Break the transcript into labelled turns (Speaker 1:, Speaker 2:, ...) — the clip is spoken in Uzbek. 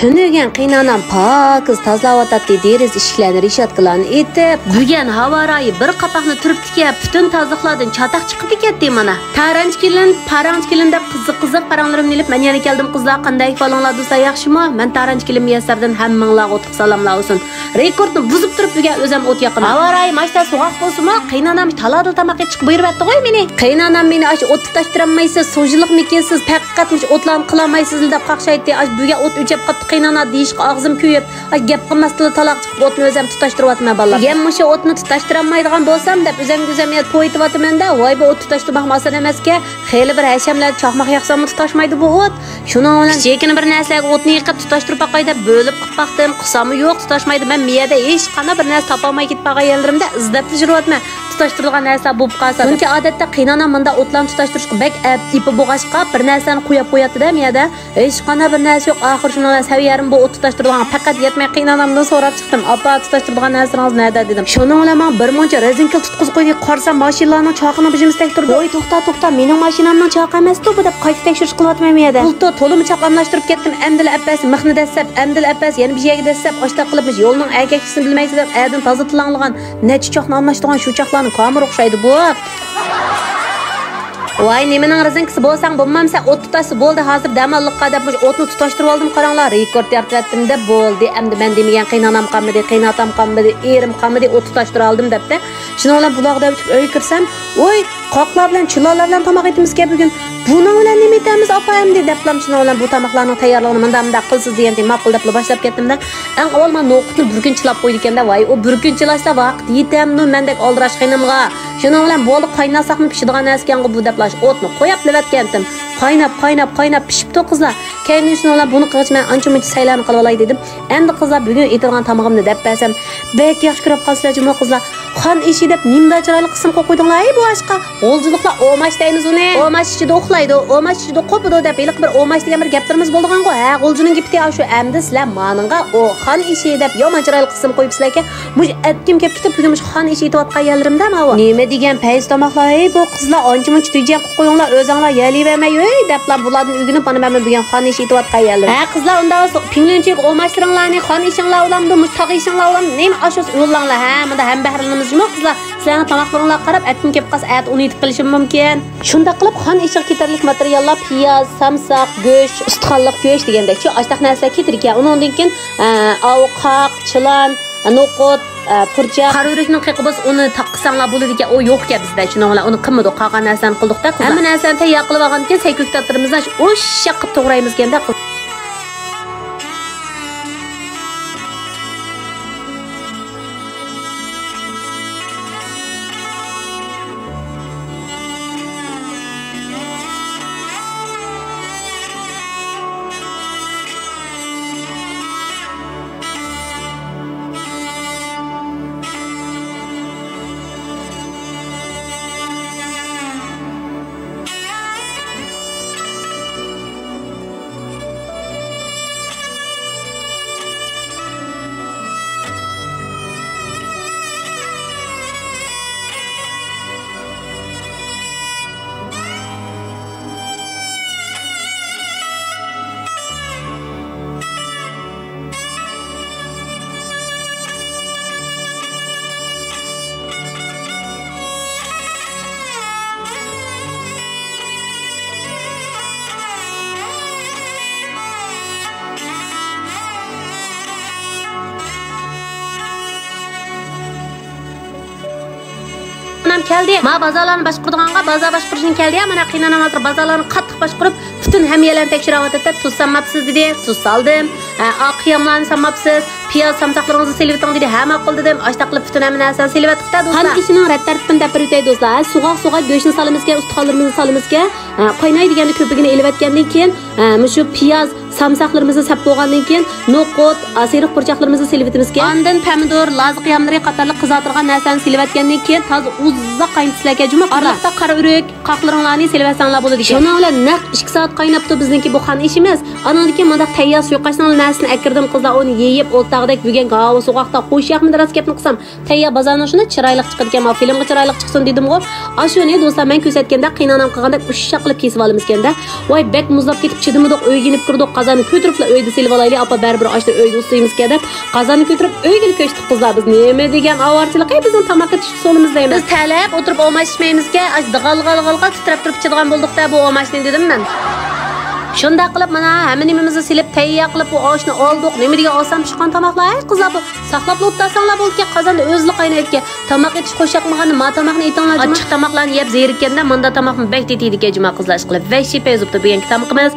Speaker 1: Tünügen qiynanam pakız tazlavatati deriz işiklarni reshatkalarni etib, bugan havorayi bir qapaqni turibdiki, butun tozliqlardan chataq chiqib ketdi mana. Taranch kelin deb qiziq paranglarimni ilib, men yana keldim qizlar, qanday falonlar do'stlar, yaxshimi? Men Taranch kelin Muyassardan hammanglarga o'tiq salomlar olsun. Rekordni buzib turib bugan o'zim o't yoqaman. Havorayi mashta so'g'aq bo'lsa-mu, qiynanam talada tamoqqa chiqib buyuryapti qo'y meni. Qiynanam meni ash o't tutashtirammaysiz, sojiliqmikinsiz, faqatmish o'tlarni qilolmaysiz deb qaqshaydi. Ash bugan o't o'chib qattiq qiynanadi deyishga og'zim kuyib, gap qilmasdan taloq chiqib o'tni o'zim tutashtiryapman ballar. Men musha o'tni tutashtirolmaydigan bo'lsam deb o'zim qo'yityapman-da. Voy bu o't tutashtirmoq masan emasga, xeyli bir hashamlar chaqmoq yoqsam tutashmaydi bu o't. Shuning bilan chekini bir narsaga o'tni yiqib tutashtirib qo'yda bo'lib qilib baqdim, qisami yo'q, tutashmaydi. Men miyada hech qanday bir narsa topolmay ketib qolgan yerlarimda izlab yuribman. Tutashtirgan narsa bo'lib qolsa. Chunki odatda qiynanam bunda o'tlarni tutashtirishga bek ipi bo'g'ashqa bir narsani qo'yib qo'yadi-da miyada. Hech qanday bir narsa yo'q. Oxir shuni saviyarim bu o't tutashtirgan faqat yetmay qiynanamdan so'rab chiqdim. Apa tutashtirgan narsangiz nerda dedim. Shuning bilan men bir muncha rezinkil tutqizib qo'yib qarsam mashinalarning choqini bijimizda turdi. Voy to'xta, mening mashinamning choqi emas-ku bu deb qayta tekshirish qilyapman miyada. Pulto to'limi chaqamlashtirib ketdim. Amdil appas mixni dasab, amdil appas yana bir yerga dasab, oshta qilibmish yo'lning agakchisini bilmaysiz deb adin toza tilanlagan necha choqni almashtirgan shu choqlarni kamera o'xshaydi bu. Voy nimaning rezinkisi bo'lsang bo'lmamsa o't tutasi bo'ldi. Hozir damalliqqa deb o'tni tutashtirib oldim qaranglar. Rekord yaratdim deb bo'ldi. Endi men demagan qiynanam qolmadi, qiynatam qolmadi, erim qolmadi, o't tutashtirib oldim debdi. Shuning bilan buloqda o'tib uy kirsam, voy qoqlar bilan chilolar bilan tomoq etimizga bugun buning bilan nima etamiz opam deblam. Shuning bilan bu tomoqlarning tayyorligini menda qilsiz deganday ma'qul deb boshlab ketdim-da. Eng avval men noqutni bir kun chilab qo'ydi ekanda. Voy u bir kun chilashda vaqt yetamdi mendek oldirash qiynamga. Shuning bilan bo'ldi qaynasaqmi pishadigan narsaga bu deplash o'tni qo'yib levatgandim. Qaynab pishibdi qizlar. Keyin shuni bilan buni qilib men ancha-muncha saylarni qilib olay dedim. Endi qizlar bugun etilgan tomog'imni deb bersam, bek yaxshi ko'rib qolsizlar qizlar. Xon ishi deb nimda chiroyli qism qo'yib qo'ydinglar bu aşqa. O'ljiliklar omash deymiz uni. Omash ichida uxlaydi, omash ichida qo'pidi deb iliq bir omash degan bir gaplarimiz bo'lgan-ku. Ha, o'ljining gapti shu endi sizlar meningga o xon ishi deb yomon chiroyli qism qo'yibsizlar-ki, muj atkim kelib ketib bugun xon ishi aytayotgan yerlarimda mana. Nima degan payz tomoqlar, bu qizlar ancha-muncha tuyjan qo'yib qo'yinglar, o'zinglar yeyvermay deblar bulardan o'rganib mana men bugun xon ishi aytayotgan yerlar. Ha, qizlar unda pinglinchik omashlaringlarni xon ishinglar ulamdi, mustaq ishinglar ulamdi. Nima ashos yo'llanglar. Ha, bunda ham bahrilanimiz yo'q qizlar. Sizlarning tomoqlaringlar qarab atkim kelib qolsa at uni yetib qilishim mumkin. Shunda qilib xon ishiga ketarlik materiallar piyoz, samsaq, go'sht, ustixonliq go'sht degandek-chi ashtaq narsalar ketirgan. Undan keyin avuqaq, chilan, no'qot, purcha, qarurikning qiqibos uni taqsanglar bo'ladi-ki, o yo'q-ku bizda. Shuning bilan uni qilmadi, qolgan narsani qildik-da. Hamma narsani tayyor qilib olgandan keyin saykuktatlarimizdan o'sha qilib to'g'raymizganda keldi. Ma bazarlarni boshqurdiganga bazar boshqurishning keldi. Mana qiynanam hozir bazarlarni qattiq boshqurib, butun hamyalarni tekshiryapti. Tuz sanmabsiz dedi. Tuz soldim. Aqyamlarni sanmabsiz. Piyoz samsaqlaringizni selvating dedi. Hamma qil dedim. Ashta qilib butun hamma narsani selvatdiqda do'stlar. Qan ishining rad tartibini deb o'tay do'stlar. Suvoq go'shtni solimizga, ustixonlarimizni solimizga, qaynaydiganda ko'pigini elvatgandan keyin, mushu piyoz samsaqlarimizni sap bo'lgandan keyin no'qot, asiriq purchaqlarimizni selvatimizga, ondan pomidor, laziq yamlari qatorli qizartirgan narsani selvatgandan keyin toz uzoq qaynatisizlarga juma qarliqda qora urak, qoqlaringlarni selvatsanglar bo'ladi. Shuni bilan naq 2 soat qaynabdi bizniki bu xon ishimiz. Andan keyin mana tayyor suyoqashning narsasini akirdim qizlar, uni yeyib o'lta tağdek bugun havo soğuqda qo'sh yaqmida rost gapni qilsam, tayya bozorni shuni chiroyli chiqadi ekan, men filmga chiroyli chiqsin dedim-ku. Ashuni do'stlar men ko'rsatganda qiynanam qilganda ushshaq qilib kesib olamiz ekanda. Voy bek muzlab ketib chidimidiq, uyga inib kirdik, qozonni ko'tiriblar uyda silib olaylik, apa baribir ochdi uyda ustaymiz ekan deb, qozonni ko'tirib uyga ko'chdik qizlar. Biz nima degan avorchilik, bizning tamoq etish usulimiz deymiz. Biz talab o'tirib olmashmaymizga, dag'al-g'al titrab turib chidigan bo'ldik-da bu olmashni dedim men. Shunda qilib mana hamma nimamizni silib tayyor qilib bu oshni oldik. Nima degan olsam chiqqan tomoqlar, qizlar bu saqlab o'tdasanlar bo'lgan qozonda o'zli qaynayotgan. Tomoq etish qo'shaqmaganda ma tomoqni etinglar. Ochiq tomoqlarni yeb zerikanda menda tomoqni bak tetiydigan juma qizlar qilib. Vashi pezibdi bu yangi tomoqimiz.